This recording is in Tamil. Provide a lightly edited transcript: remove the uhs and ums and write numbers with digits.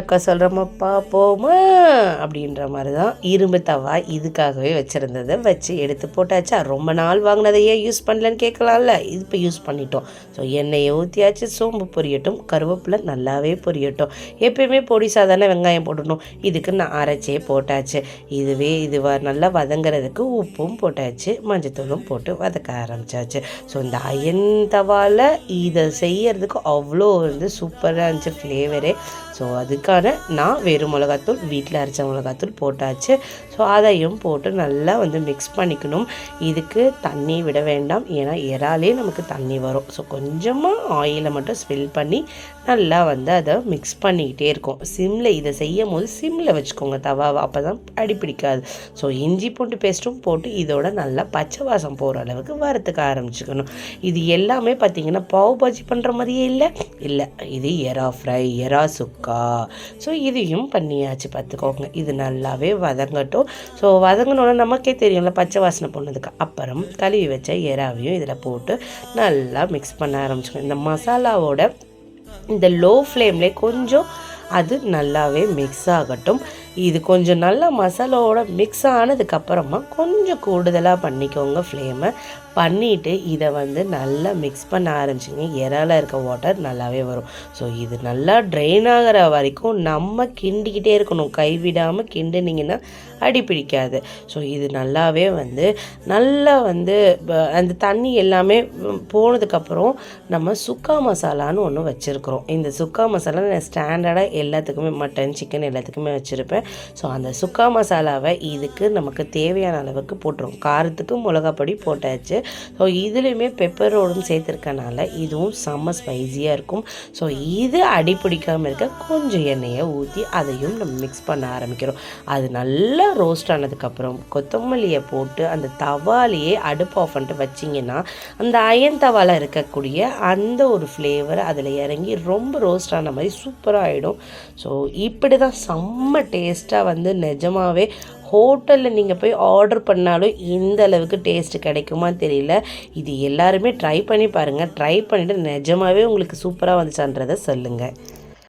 அக்கா சொல்கிறோமப்பா போமா அப்படின்ற மாதிரி தான் இரும்பு தவா இதுக்காகவே வச்சுருந்ததை வச்சு எடுத்து போட்டாச்சா. ரொம்ப நாள் வாங்கினதை ஏன் யூஸ் பண்ணலன்னு கேட்கலாம்ல, இது இப்போ யூஸ் பண்ணிட்டோம். ஸோ எண்ணெயை ஊற்றியாச்சு, சோம்பு பொரியட்டும், கருவேப்பிலை நல்லாவே பொரியட்டும். எப்பயுமே பொடி சாதாரண வெங்காயம் போடணும், இதுக்கு நான் அரைச்சே போட்டாச்சு. இது நல்லா வதங்கிறதுக்கு உப்பும் போட்டாச்சு, மஞ்சத்தூளும் போட்டு வதக்க ஆரம்பித்தாச்சு. ஸோ இந்த அயன் தவாவில் இதை செய்யறதுக்கு அவ்வளோ சூப்பராக இருந்துச்சு ஃப்ளேவரே. ஸோ அதுக்கான நான் வெறும் மிளகாத்தூள், வீட்டில் அரைச்ச மிளகாத்தூள் போட்டாச்சு. ஸோ அதையும் போட்டு நல்லா மிக்ஸ் பண்ணிக்கணும். இதுக்கு தண்ணி விட வேண்டாம், ஏன்னா இறாலே நமக்கு தண்ணி வரும். ஸோ கொஞ்சமாக ஆயிலை மட்டும் ஸ்பில் பண்ணி நல்லா அதை மிக்ஸ் பண்ணிக்கிட்டே இருக்கும். இதை செய்யும் போது சிம்மில் வச்சுக்கோங்க தவாவை, அப்போ தான் அடிப்பிடிக்காது. ஸோ இஞ்சி பூண்டு பேஸ்ட்டும் போட்டு இதோட நல்லா பச்சை வாசம் போகிற அளவுக்கு வறுத்துக்க ஆரம்பிச்சுக்கணும். இது எல்லாமே பார்த்திங்கன்னா பாவ் பாஜி பண்ணுற மாதிரியே இல்லை, இது எறா ஃப்ரை, எறா சுக்கா. ஸோ இதையும் பண்ணியாச்சு பார்த்துக்கோங்க. இது நல்லாவே வதங்கட்டும். ஸோ வதங்கினோன்னா நமக்கே தெரியும்ல பச்சை வாசனை போனதுக்கு அப்புறம் கழுவி வச்ச எறாவையும் இதில் போட்டு நல்லா மிக்ஸ் பண்ண ஆரம்பிச்சுக்கணும். இந்த மசாலாவோட இந்த லோ ஃப்ளேம்லே கொஞ்சம் அது நல்லாவே மிக்ஸ் ஆகட்டும். இது கொஞ்சம் நல்லா மசாலாவோட மிக்ஸ் ஆனதுக்கப்புறமா கொஞ்சம் கூடுதலாக பண்ணிக்கோங்க ஃப்ளேமை. பண்ணிவிட்டு இதை நல்லா மிக்ஸ் பண்ண ஆரம்பிச்சிங்க. இறால இருக்க வாட்டர் நல்லாவே வரும். ஸோ இது நல்லா ட்ரெயின் ஆகிற வரைக்கும் நம்ம கிண்டிக்கிட்டே இருக்கணும். கைவிடாமல் கிண்டுனிங்கன்னா அடி பிடிக்காது. ஸோ இது நல்லாவே நல்லா அந்த தண்ணி எல்லாமே போனதுக்கப்புறம் நம்ம சுக்கா மசாலான்னு ஒன்று வச்சுருக்குறோம். இந்த சுக்கா மசாலா நான் ஸ்டாண்டர்டாக எல்லாத்துக்குமே மட்டன், சிக்கன் எல்லாத்துக்குமே வச்சுருப்பேன். ஸோ அந்த சுக்கா மசாலாவை இதுக்கு நமக்கு தேவையான அளவுக்கு போட்டுரும். காரத்துக்கு மிளகாப்பொடி போட்டாச்சு. ஸோ இதுலேயுமே பெப்பரோடும் சேர்த்துருக்கனால இதுவும் செம்ம ஸ்பைஸியாக இருக்கும். ஸோ இது அடிப்பிடிக்காமல் இருக்க கொஞ்சம் எண்ணெயை ஊற்றி அதையும் நம்ம மிக்ஸ் பண்ண ஆரம்பிக்கிறோம். அது நல்லா ரோஸ்ட் ஆனதுக்கப்புறம் கொத்தமல்லியை போட்டு அந்த தவாலேயே அடுப்பு ஆஃப் பண்ணிட்டு வச்சிங்கன்னா அந்த அயன் தவாவில் இருக்கக்கூடிய அந்த ஒரு ஃப்ளேவர் அதில் இறங்கி ரொம்ப ரோஸ்ட் ஆன மாதிரி சூப்பராக ஆகிடும். ஸோ இப்படி தான் செம்ம டேஸ்ட்டாக நிஜமாகவே ஹோட்டலில் நீங்கள் போய் ஆர்டர் பண்ணாலும் இந்த அளவுக்கு டேஸ்ட்டு கிடைக்குமா தெரியல. இது எல்லாருமே ட்ரை பண்ணி பாருங்கள். ட்ரை பண்ணிவிட்டு நிஜமாகவே உங்களுக்கு சூப்பராக வந்துச்சான்றதை சொல்லுங்கள்.